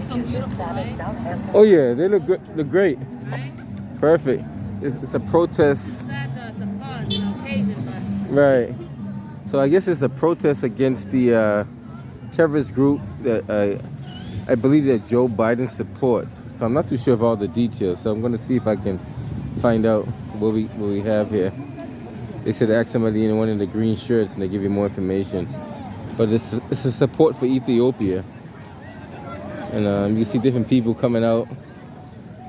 so beautiful, right? Oh yeah, they look good. Look great. Right? Perfect. It's a protest. Sad the cause, the occasion, but Right. So I guess it's a protest against the terrorist group that I believe that Joe Biden supports. So I'm not too sure of all the details. So I'm going to see if I can find out what we have here. They said ask somebody in one of the green shirts and they give you more information. But it's a support for Ethiopia. And you see different people coming out.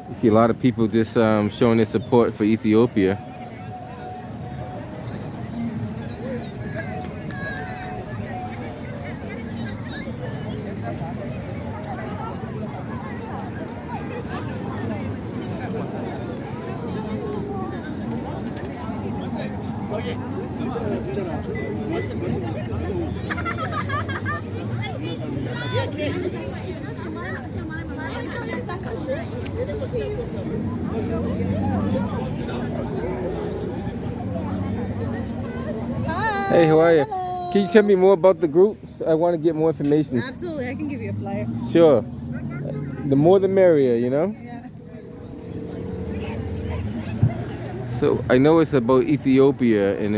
You see a lot of people just showing their support for Ethiopia. Hey, how are you? Hello. Can you tell me more about the group? I want to get more information. Absolutely, I can give you a flyer. Sure. The more the merrier, you know? Yeah. So I know it's about Ethiopia and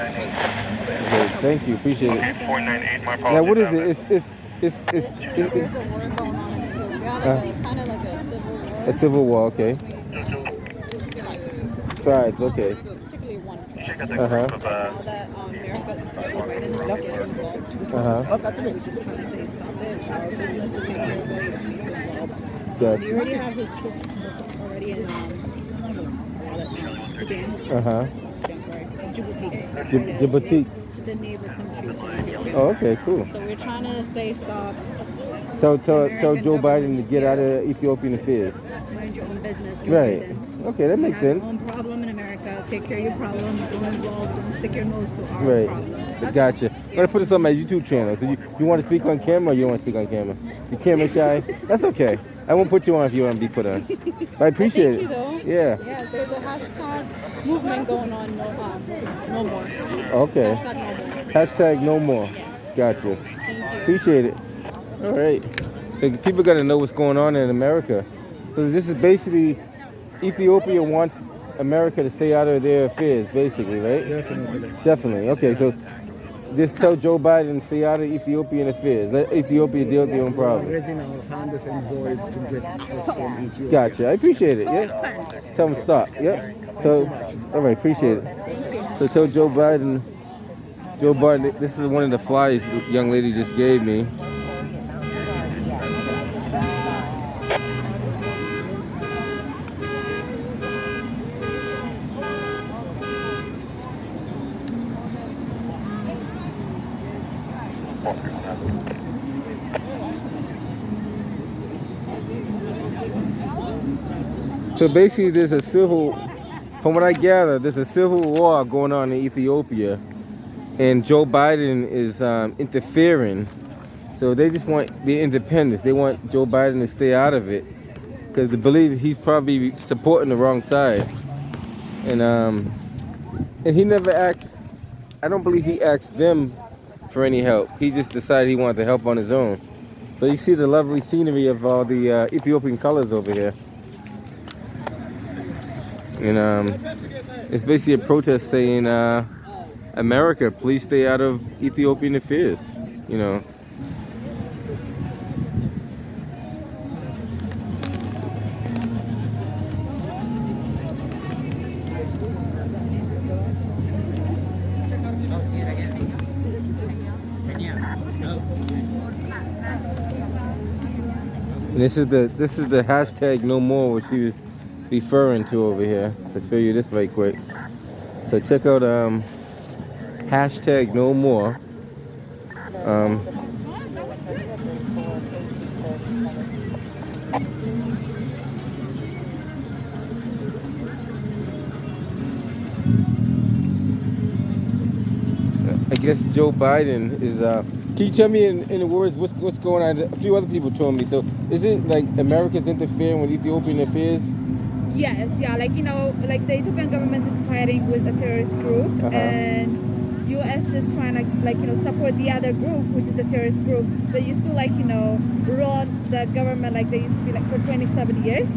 okay, thank you, appreciate it. 498, my Now apologies. what is it? It's There's a war going on in Ethiopia. Actually, kind of like a civil war. a civil war, okay. Tribes, okay. Particularly one tribe. Uh-huh. Now that America Biden is getting involved, Uh-huh. we're just trying to say stop it. It's our business to take care of it. We need to involve. Gotcha. We already have his troops already in Sudan. Uh-huh. Sudan, sorry. Djibouti. Djibouti. It's a neighbor country for Ethiopia. Oh, okay, cool. So we're trying to say stop. Tell Joe Biden to get out of Ethiopian affairs. Mind your own business. Joe Right. Biden. Okay, that You makes have sense. your own problem in America. Take care of your problem. Don't involve. Don't stick your nose to our Right. problem. That's Gotcha. all. I'm gonna put this on my YouTube channel. So you want to speak on camera or you don't want to speak on camera? You camera shy? That's okay. I won't put you on if you want to be put on. But I appreciate Thank you, it. though. Yeah. Yeah, there's a hashtag movement going on. No more. Okay. Hashtag no more. Hashtag no more. Yes. Gotcha. Thank you. Appreciate it. All right. So people got to know what's going on in America. So this is basically Ethiopia wants America to stay out of their affairs, basically, right? Definitely. Definitely. Okay. So just tell Joe Biden to stay out of Ethiopian affairs. Let Ethiopia deal with their own problems. Raising our hands and voice to get help from Ethiopia. Gotcha. I appreciate it. Yeah. Tell them stop. Yep. So, all right. Appreciate it. So tell Joe Biden. Joe Biden. This is one of the flyers the young lady just gave me. So basically, from what I gather, there's a civil war going on in Ethiopia, and Joe Biden is interfering. So they just want their independence. They want Joe Biden to stay out of it because they believe he's probably supporting the wrong side. And he never asked. I don't believe he asked them for any help. He just decided he wanted to help on his own. So you see the lovely scenery of all the Ethiopian colors over here. And it's basically a protest saying, America, please stay out of Ethiopian affairs, you know. And this is the hashtag no more, which she was referring to over here. I'll show you this right quick. So check out hashtag no more. I guess Joe Biden is. Can you tell me in the words what's going on? A few other people told me. So is it like America's interfering with Ethiopian affairs? Yes, yeah, like like the Ethiopian government is fighting with a terrorist group, and U.S. is trying to support the other group, which is the terrorist group. They used to run the government like they used to be like for 27 years.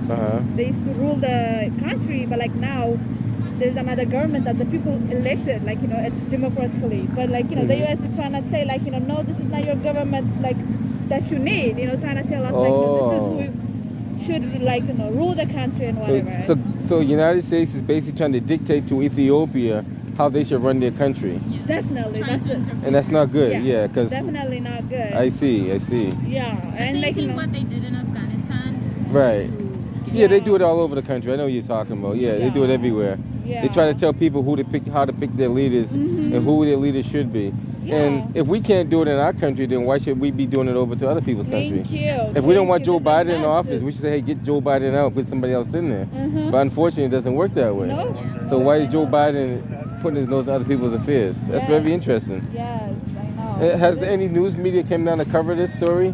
They used to rule the country, but like now there's another government that the people elected democratically. But the U.S. is trying to say no, this is not your government that you need. Trying to tell us this is who should rule the country and whatever. So United States is basically trying to dictate to Ethiopia how they should run their country. Definitely, that's it. And that's not good. Yeah, because definitely not good. I see. Yeah, and what they did in Afghanistan. Right. Yeah, they do it all over the country. I know what you're talking about. Yeah, they do it everywhere. Yeah. They try to tell people how to pick their leaders and who their leaders should be. Yeah. And if we can't do it in our country, then why should we be doing it over to other people's country? Thank you. If we don't want Joe Biden in office, we should say, hey, get Joe Biden out, put somebody else in there. But unfortunately, it doesn't work that way. No. So why is Joe Biden putting his nose in other people's affairs? That's very interesting. Yes, I know. Has any news media come down to cover this story?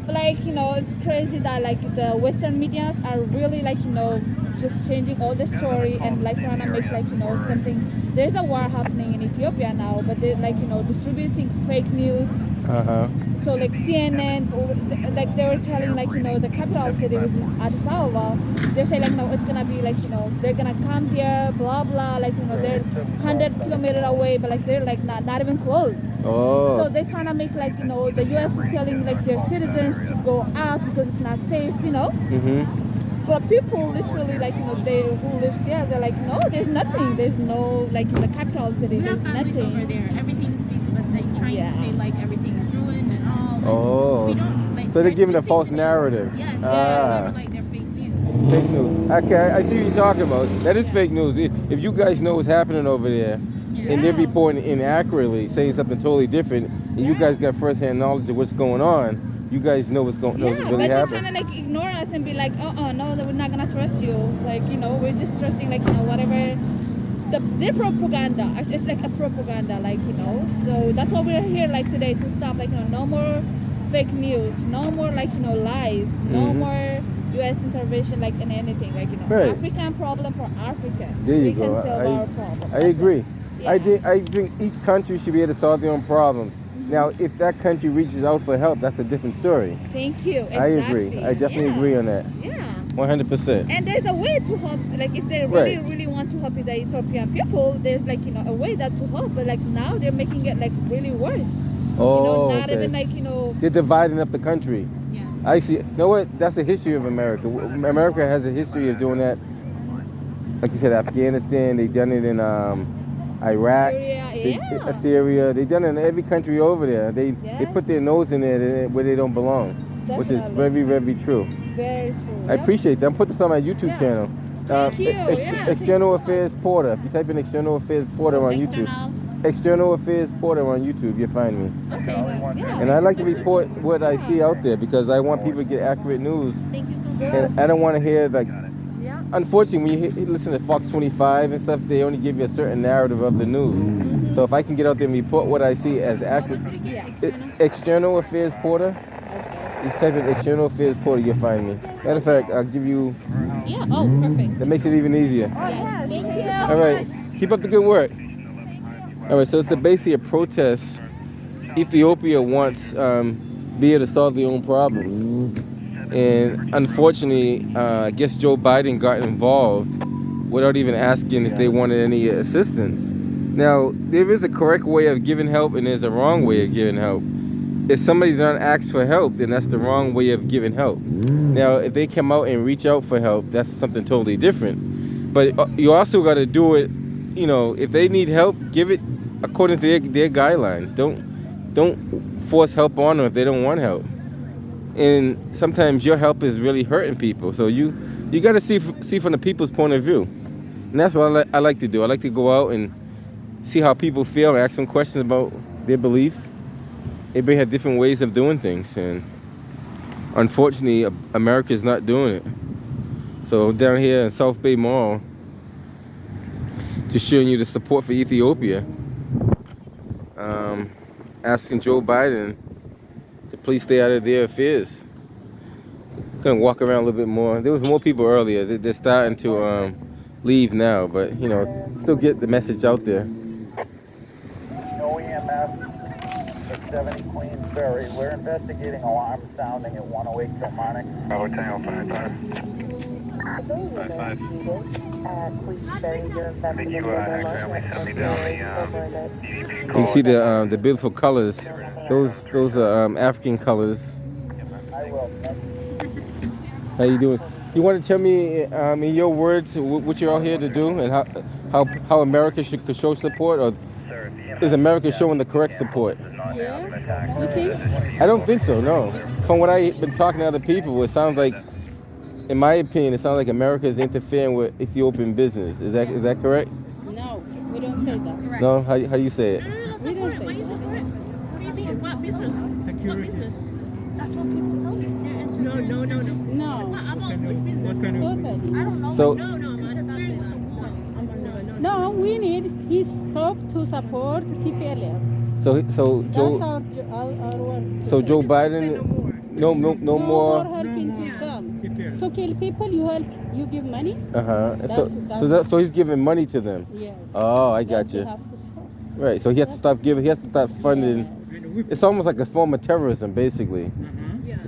It's crazy that the Western medias are really just changing all the story and trying to make something. There's a war happening in Ethiopia now, but they're distributing fake news. So CNN, they were telling the capital city, which is Addis Ababa, they're saying no, it's gonna be they're gonna come here, blah blah, they're 100 kilometers away, but they're not even close. Oh. So they're trying to make the U.S. is telling their citizens to go out because it's not safe, But people literally they who lives there, they're no, there's nothing. There's no in the capital city. We There's have families nothing over there. Everything is peace, but they trying to say everything is ruined and all. Oh. We don't, So they're giving a false narrative. Yes. Ah. They're fake news. Fake news. Okay, I see what you're talking about. That is fake news. If you guys know what's happening over there, and they're reporting inaccurately, saying something totally different, and you guys got first-hand knowledge of what's going on, you guys know what's really but happening. they're trying to ignore us and be no, we're not gonna trust you. We're just trusting whatever. Their propaganda. It's like a propaganda, So that's why we're here today to stop no more fake news, no more lies, no more U.S. intervention in anything, Right. African problem for Africans. There you we go. can solve our problem. I agree. Yeah. I think each country should be able to solve their own problems. Now, if that country reaches out for help, that's a different story. Thank you. Exactly. I agree. I definitely agree on that. Yeah. 100%. And there's a way to help, if they really, really want to help the Ethiopian people, there's a way that to help, but now they're making it really worse. Oh, not okay. even They're dividing up the country. Yes. I see. You know what? That's the history of America. America has a history of doing that. Like you said, Afghanistan. They've done it in Iraq, Syria, Syria. They've done it in every country over there. They put their nose in there where they don't belong, which is very, very true. Very true. I appreciate that. I'm putting this on my YouTube channel. Thank you. External Affairs Porter. If you type in External Affairs Porter on YouTube. External Affairs Porter on YouTube, you'll find me. Okay. Yeah. And I like to report what I see out there because I want people to get accurate news. Thank you so much. And I don't want to hear unfortunately, when you listen to Fox 25 and stuff, they only give you a certain narrative of the news. So if I can get out there and report what I see as accurate, External Affairs Porter. You type in External Affairs Porter, you'll find me. Matter of fact, I'll give you. Yeah. Oh, perfect. That makes it even easier. Yes. Thank you. All right, keep up the good work. All right, so it's basically a protest. Ethiopia wants be able to solve their own problems. And unfortunately, I guess Joe Biden got involved without even asking if they wanted any assistance. Now, there is a correct way of giving help and there's a wrong way of giving help. If somebody doesn't ask for help, then that's the wrong way of giving help. Now, if they come out and reach out for help, that's something totally different. But you also got to do it, if they need help, give it according to their guidelines. Don't force help on them if they don't want help. And sometimes your help is really hurting people. So you got to see from the people's point of view. And that's what I like to do. I like to go out and see how people feel, ask them questions about their beliefs. Everybody has different ways of doing things. And unfortunately, America is not doing it. So down here in South Bay Mall, just showing you the support for Ethiopia. Asking Joe Biden to please stay out of their affairs. Gonna walk around a little bit more. There was more people earlier. They're starting to leave now, but you know, still get the message out there. No EMS at 70 Queens Ferry. We're investigating alarm sounding at 108 Kilmarnock. Bravo Tango 55. 55. I think you accidentally sent me down the DDP You call. can see the beautiful colors. Those are African colors. I will. How you doing? You want to tell me in your words what you're all here to do and how America could show support, or is America showing the correct support? Yeah. You think? I don't think so. No. From what I've been talking to other people, it sounds like, in my opinion, it sounds like America is interfering with Ethiopian business. Is that correct? No, we don't say that. No. How do you say it? We don't say that. What do you mean? What business? Security. What business? That's what people tell me. No. No. What kind of Totally. I don't know. So No, we need his help to support TPLF. so That's Joe our work. so Joe Biden no No more. helping to them. To kill people, you give money? So he's giving money to them. Yes. Oh, I got That you. have to stop. Right. So he has to stop giving. He has to stop funding. It's almost like a form of terrorism, basically.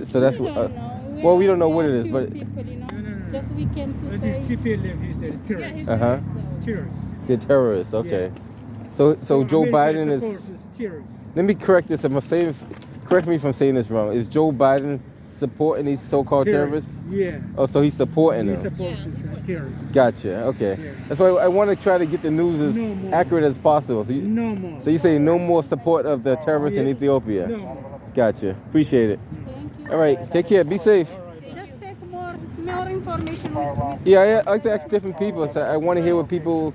So that's We what. don't know. Well, we don't know what it is, few but people, you know, No. just we came to That say. is TPLF is the terrorist. Terrorist. they're terrorists. Okay. So Joe America Biden is. supports terrorists. Let me correct this. Correct me if I'm saying this wrong. Is Joe Biden supporting these so-called terrorists? Yeah. Oh, so he's supporting He them. supports terrorists. Gotcha. Okay. Yeah. That's why I want to try to get the news as No more. accurate as possible. No more. So you say no more support of the terrorists in Yeah. Ethiopia? No more. Gotcha. Appreciate it. Thank you. All right. Take care. Be safe. Just take more information. Yeah, I like to ask different people. So I want to hear people's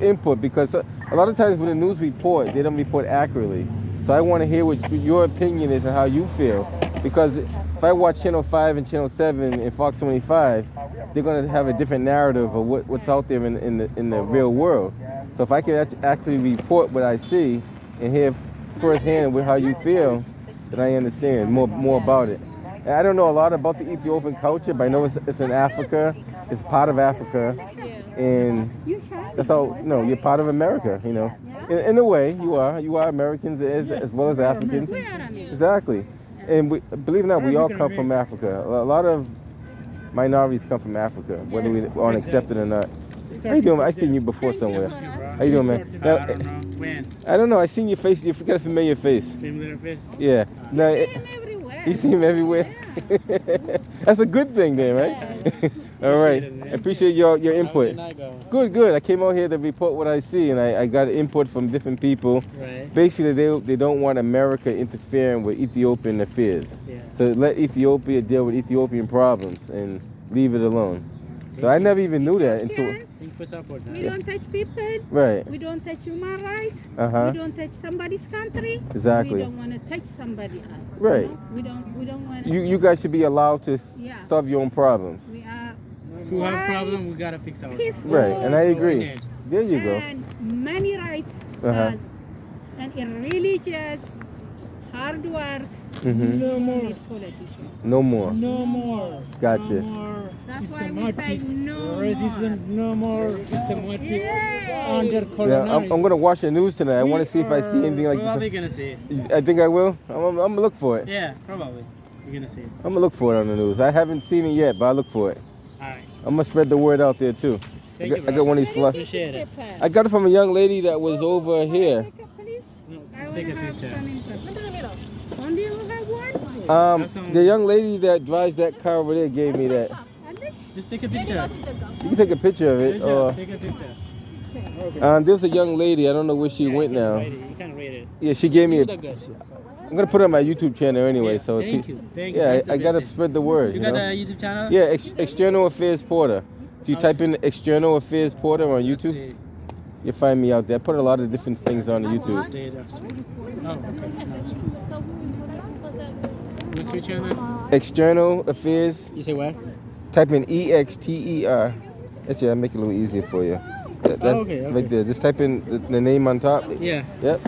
input, because a lot of times when the news report, they don't report accurately. So I want to hear what your opinion is and how you feel. Because if I watch Channel 5 and Channel 7 and Fox 25, they're going to have a different narrative of what's out there in the real world. So if I can actually report what I see and hear firsthand with how you feel, then I understand more about it. And I don't know a lot about the Ethiopian culture, but I know it's in Africa. It's part of Africa. And that's how, you're part of America, you know. In a way, you are Americans as well as Africans. We are Americans. Exactly. And believe it or not, we all come from Africa. A lot of minorities come from Africa, whether we want to accept it or not. How you doing? I seen you before somewhere. How you doing, man? I don't know. When? I don't know. I seen your face. You got a familiar face. Familiar face? Yeah. No, Everywhere. you see him everywhere. That's a good thing, then, right? All right. I appreciate your input. How did I go? Good. I came out here to report what I see, and I got input from different people. Right. Basically, they don't want America interfering with Ethiopian affairs. Yeah. So let Ethiopia deal with Ethiopian problems and leave it alone. So I never even knew that until. Thank you for support. We don't touch people. Right. We don't touch human rights. Uh-huh. We don't touch somebody's country. Exactly. We don't want to touch somebody else. Right. You know? We don't want to. You guys should be allowed to Yeah. solve your own problems. We are If we have a problem, we gotta fix ourselves. peaceful. Right, and I agree. Yeah. There you go. And many rights Uh-huh. has. And in religious, hard work, Hmm. No more. need politicians. No more. No more. Gotcha. No more. That's why we say no racism. No more systematic under Yeah, colonized. I'm gonna watch the news tonight. I want to see if I see anything like Probably this. gonna see it. I think I will. I'm gonna look for it. Yeah, probably. You're gonna see it. I'm gonna look for it on the news. I haven't seen it yet, but I'll look for it. Alright. I'm gonna spread the word out there too. Thank you, I got one of these fluff. Appreciate it. I got it from a young lady that was over here. Take a please. No, I just want take to a have picture. some input. Only you have one? The young lady that drives that car over there gave me that. Just take a picture. You can take a picture of it. Or Take a picture. there's a young lady. I don't know where she went now. You can read it. Yeah, she gave me You a. look good. I'm gonna put it on my YouTube channel anyway. Yeah, So thank you. Thank you. Yeah, That's the I gotta best thing. spread the word. You You got know? a YouTube channel? Yeah, External Affairs Porter. So you type in External Affairs Porter on Let's YouTube, see. you find me out there. I put a lot of different things on the YouTube. Data. Oh, okay. No. What's your channel? External Affairs. You say what? Type in EXTER. Actually, I'll make it a little easier for you. That's okay. right there. Just type in the name on top. Yeah. Yep.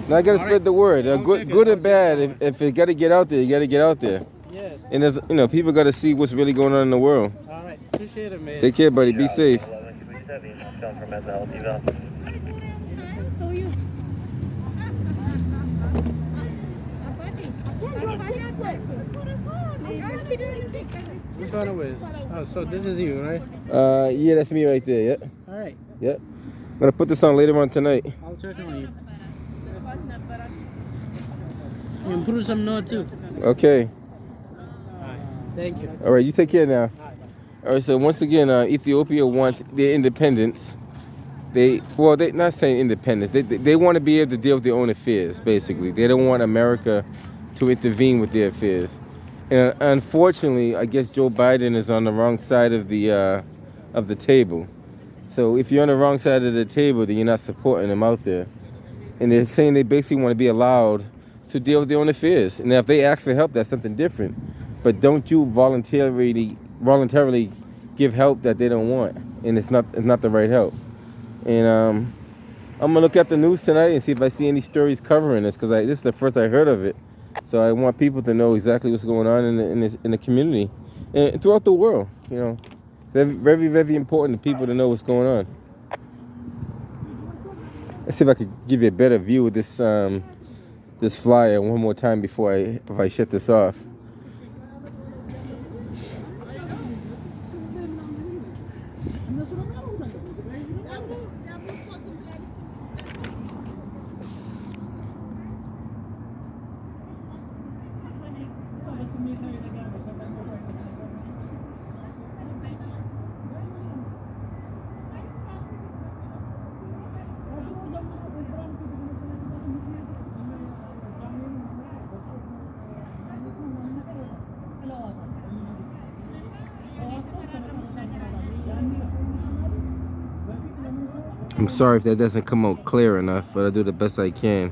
Now I gotta All spread right. the word. I'll Good, check it. good I'll or bad. If it gotta get out there, you gotta get out there. Yes. And there's, you know, people got to see what's really going on in the world. All right. Appreciate it, man. Take care, buddy. Be safe. So are you. Which one it was? Oh, so this is you, right? Yeah, that's me right there. Yep. All right. Yep. I'm gonna put this on later on tonight. I'll check on you. You can put some note too. Okay. All right. Thank you. All right. You take care now. All right. So once again, Ethiopia wants their independence. They're not saying independence. They want to be able to deal with their own affairs. Basically, they don't want America to intervene with their affairs. And unfortunately, I guess Joe Biden is on the wrong side of the table. So if you're on the wrong side of the table, then you're not supporting them out there. And they're saying they basically want to be allowed to deal with their own affairs. And if they ask for help, that's something different. But don't you voluntarily give help that they don't want, and it's not the right help. And I'm gonna look at the news tonight and see if I see any stories covering this, because this is the first I heard of it. So I want people to know exactly what's going on in the community and throughout the world. You know, it's very, very important to people to know what's going on. Let's see if I could give you a better view of this this flyer one more time before I shut this off. I'm sorry if that doesn't come out clear enough, but I'll do the best I can.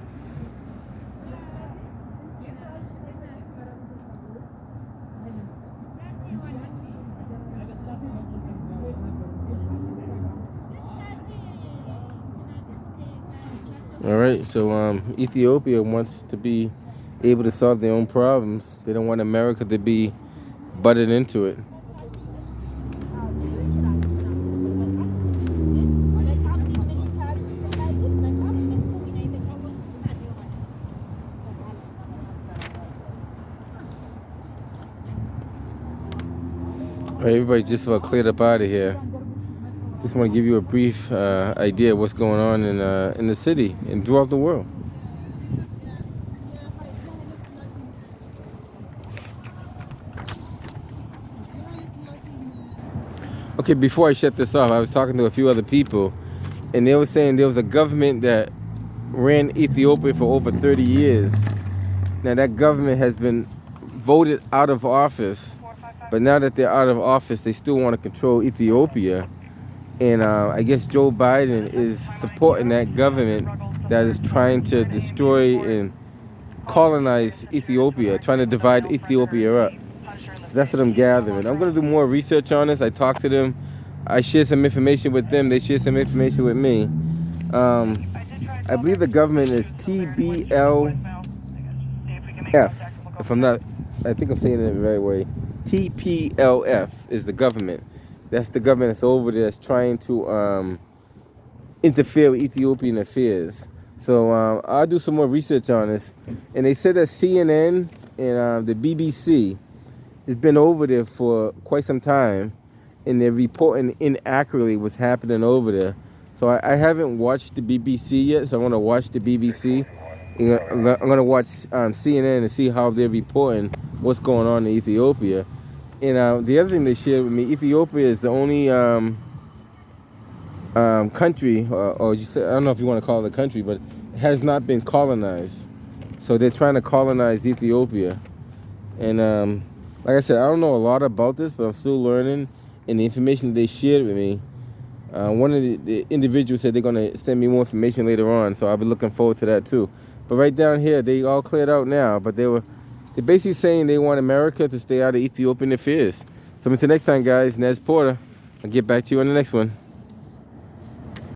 All right, so Ethiopia wants to be able to solve their own problems. They don't want America to be butted into it. All right, everybody just about cleared up out of here. Just want to give you a brief idea of what's going on in the city and throughout the world. Okay, before I shut this off, I was talking to a few other people, and they were saying there was a government that ran Ethiopia for over 30 years. Now that government has been voted out of office, but now that they're out of office, they still want to control Ethiopia. And I guess Joe Biden is supporting that government that is trying to destroy and colonize Ethiopia, trying to divide Ethiopia up. So that's what I'm gathering. I'm going to do more research on this. I talked to them. I shared some information with them. They shared some information with me. I believe the government is TBLF. If I'm not, I think I'm saying it the right way. TPLF is the government. That's the government that's over there that's trying to interfere with Ethiopian affairs. So I'll do some more research on this. And they said that CNN and the BBC has been over there for quite some time, and they're reporting inaccurately what's happening over there. So I haven't watched the BBC yet, so I want to watch the BBC. I'm going to watch CNN and see how they're reporting what's going on in Ethiopia. And the other thing they shared with me, Ethiopia is the only country, or just, I don't know if you want to call it a country, but it has not been colonized. So they're trying to colonize Ethiopia. And like I said, I don't know a lot about this, but I'm still learning. And the information that they shared with me, one of the individuals said they're going to send me more information later on, so I'll be looking forward to that too. But right down here, they all cleared out now, but they're basically saying they want America to stay out of Ethiopian affairs. So until next time, guys, Nez Porter. I'll get back to you on the next one.